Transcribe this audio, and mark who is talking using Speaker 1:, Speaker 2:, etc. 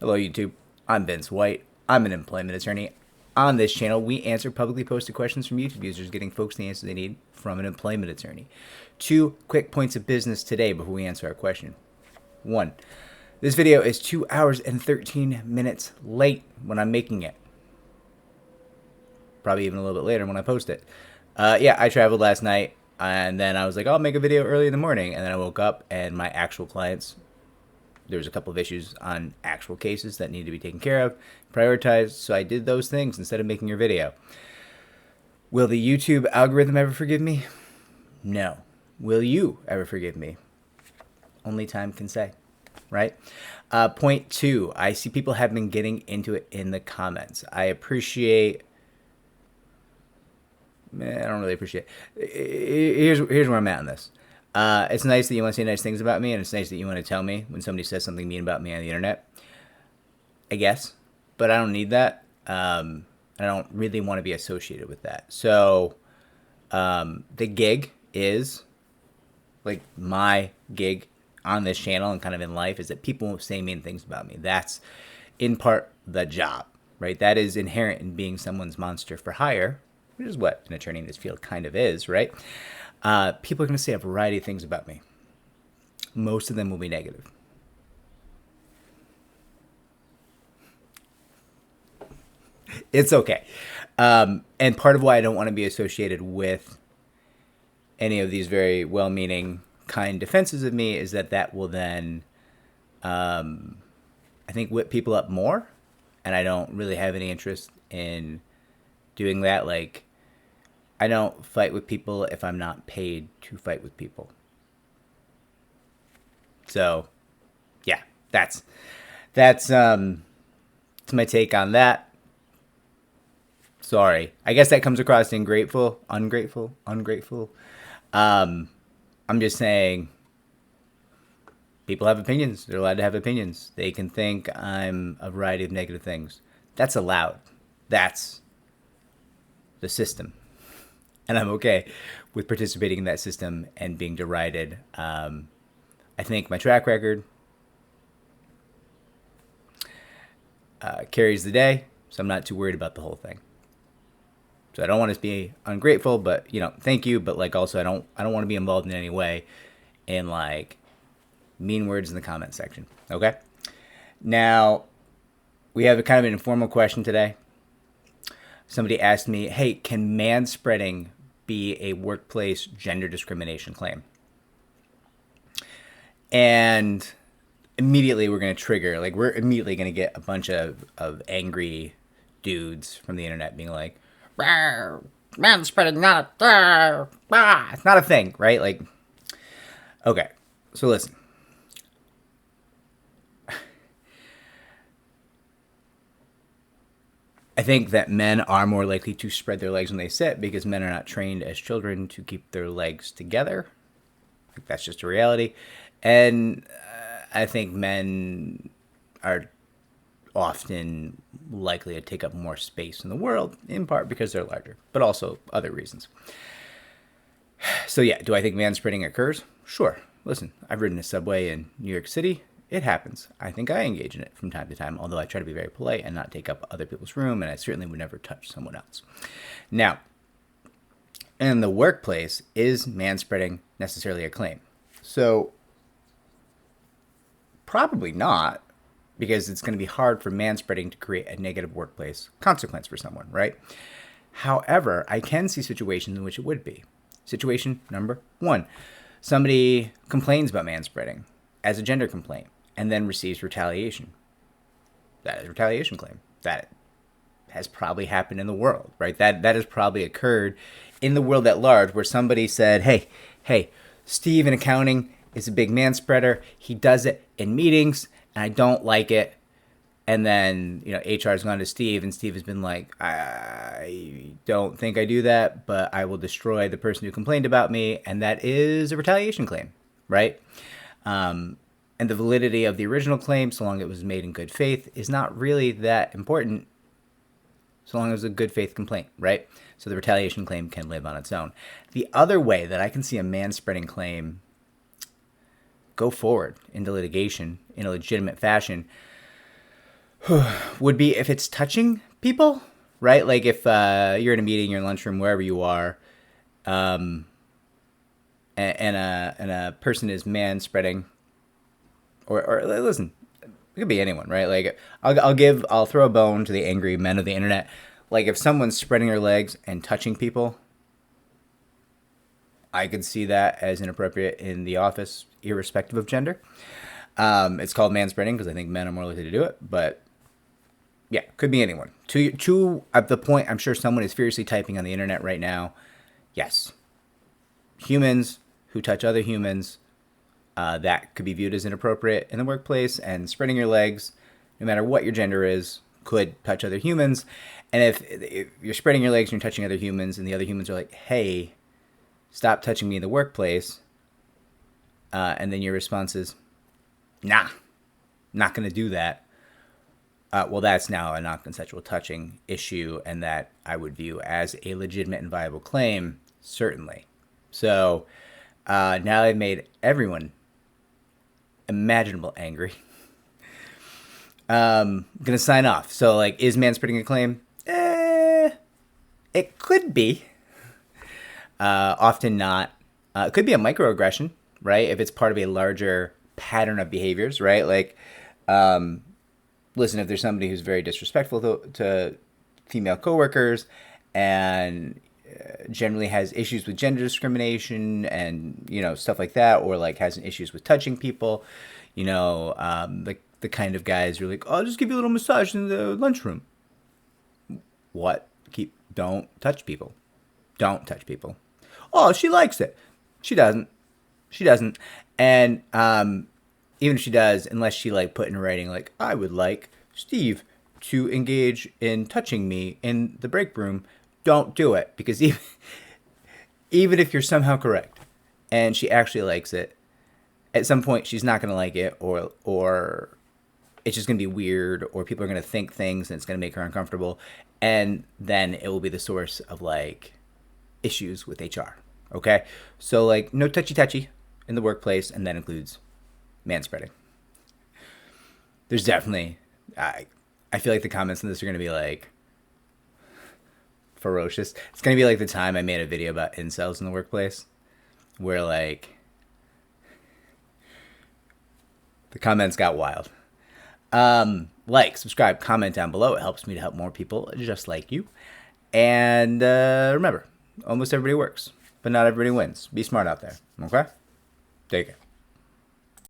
Speaker 1: Hello, YouTube. I'm Vince White. I'm an employment attorney. On this channel, we answer publicly posted questions from YouTube users, getting folks the answers they need from an employment attorney. 2 quick points of business today before we answer our question. 1. This video is 2 hours and 13 minutes late when I'm making it. Probably even a little bit later when I post it. I traveled last night, and then I was like, I'll make a video early in the morning. And then I woke up, and my actual clients, there was a couple of issues on actual cases that needed to be taken care of, prioritized, so I did those things instead of making your video. Will the YouTube algorithm ever forgive me? No. Will you ever forgive me? Only time can say, right? Point 2, I see people have been getting into it in the comments. I appreciate... I don't really appreciate it. Here's where I'm at on this. It's nice that you want to say nice things about me, and it's nice that you want to tell me when somebody says something mean about me on the internet, I guess. But I don't need that. I don't really want to be associated with that. So the gig is, like, my gig on this channel and kind of in life is that people won't say mean things about me. That's, in part, the job, right? That is inherent in being someone's monster for hire, which is what an attorney in this field kind of is, right? People are going to say a variety of things about me. Most of them will be negative. It's okay. And part of why I don't want to be associated with any of these very well-meaning, kind defenses of me is that will then, I think, whip people up more. And I don't really have any interest in doing that. Like, I don't fight with people if I'm not paid to fight with people. So, yeah, that's my take on that. Sorry, I guess that comes across ungrateful. I'm just saying, people have opinions. They're allowed to have opinions. They can think I'm a variety of negative things. That's allowed. That's the system. And I'm okay with participating in that system and being derided. I think my track record carries the day, so I'm not too worried about the whole thing. So I don't want to be ungrateful, but, thank you. But, like, also I don't want to be involved in any way in, like, mean words in the comment section. Okay? Now, we have a kind of an informal question today. Somebody asked me, hey, can manspreading be a workplace gender discrimination claim? And immediately we're going to trigger, like, we're immediately going to get a bunch of angry dudes from the internet being like, manspreading not it's not a thing, right? Like, okay, so listen. I think that men are more likely to spread their legs when they sit because men are not trained as children to keep their legs together. Like, that's just a reality. And I think men are often likely to take up more space in the world, in part because they're larger, but also other reasons. So yeah, do I think manspreading occurs? Sure. Listen, I've ridden a subway in New York City. It happens. I think I engage in it from time to time, although I try to be very polite and not take up other people's room, and I certainly would never touch someone else. Now, in the workplace, is manspreading necessarily a claim? So, probably not, because it's going to be hard for manspreading to create a negative workplace consequence for someone, right? However, I can see situations in which it would be. Situation number 1. Somebody complains about manspreading as a gender complaint and then receives retaliation. That is a retaliation claim. That has probably happened in the world, right? That has probably occurred in the world at large, where somebody said, hey, Steve in accounting is a big manspreader. He does it in meetings, and I don't like it. And then, HR has gone to Steve, and Steve has been like, I don't think I do that, but I will destroy the person who complained about me. And that is a retaliation claim, right? And the validity of the original claim, so long as it was made in good faith, is not really that important, so long as it's a good faith complaint, right? So the retaliation claim can live on its own. The other way that I can see a manspreading claim go forward into litigation in a legitimate fashion would be if it's touching people, right? Like if you're in a meeting, you're in a lunchroom, wherever you are, and a person is man spreading, or listen, it could be anyone, right? Like I'll throw a bone to the angry men of the internet. Like if someone's spreading their legs and touching people, I could see that as inappropriate in the office, irrespective of gender. It's called manspreading because I think men are more likely to do it, but yeah, could be anyone. To at the point, I'm sure someone is furiously typing on the internet right now. Yes, humans who touch other humans, that could be viewed as inappropriate in the workplace, and spreading your legs, no matter what your gender is, could touch other humans. And if you're spreading your legs and you're touching other humans, and the other humans are like, "Hey, stop touching me in the workplace," and then your response is, "Nah, not going to do that." Well, that's now a non-consensual touching issue, and that I would view as a legitimate and viable claim, certainly. So now I've made everyone imaginable angry. I'm going to sign off. So, like, is manspreading a claim? It could be. Often not. It could be a microaggression, right? If it's part of a larger pattern of behaviors, right? Like, listen, if there's somebody who's very disrespectful to female coworkers and generally has issues with gender discrimination and, stuff like that, or like has issues with touching people, like the kind of guys who are like, "Oh, I'll just give you a little massage in the lunchroom." What? Don't touch people. Don't touch people. "Oh, she likes it." She doesn't. And even if she does, unless she put in writing, like, "I would like Steve to engage in touching me in the break room," don't do it. Because even if you're somehow correct and she actually likes it, at some point she's not going to like it, or it's just going to be weird, or people are going to think things and it's going to make her uncomfortable. And then it will be the source of issues with HR. Okay? So no touchy in the workplace, and that includes manspreading. There's definitely, I feel like the comments on this are going to be ferocious. It's going to be like the time I made a video about incels in the workplace, where the comments got wild. Subscribe, comment down below. It helps me to help more people just like you. And remember, almost everybody works, but not everybody wins. Be smart out there, okay? Take care.